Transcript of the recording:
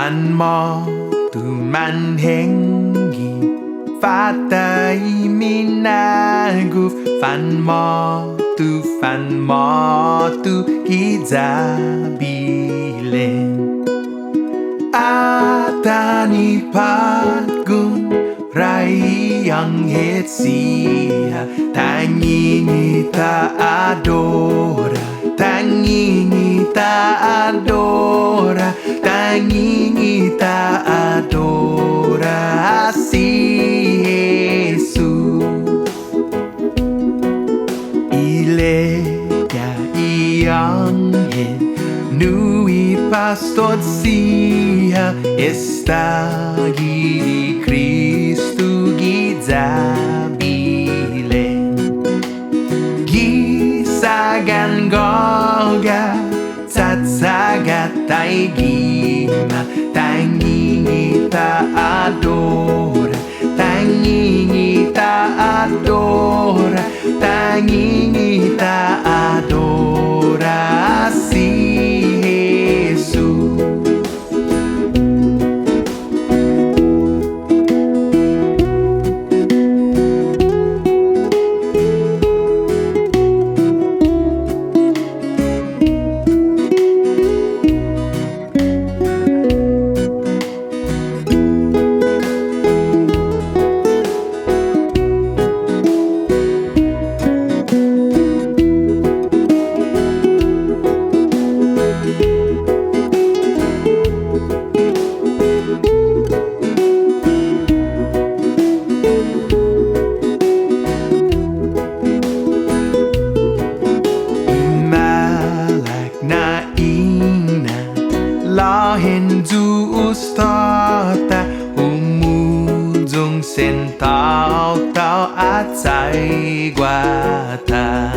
Fan mo tu man hengi Fatai minagu Fan mo tu kizabilen Atani patgun Rayang hetsia Tangingita adora Tangingita adora Tangingita adora Si Jesus Ileya iyang nui pastor siya Estagi Cristo gizabilen Gisagan goga Satsagat tay gima Tangingita adora Tangingita adora Tangingita adora Si Jesus Lahin Diyos tata Umudong sentao tao at sa'y gwata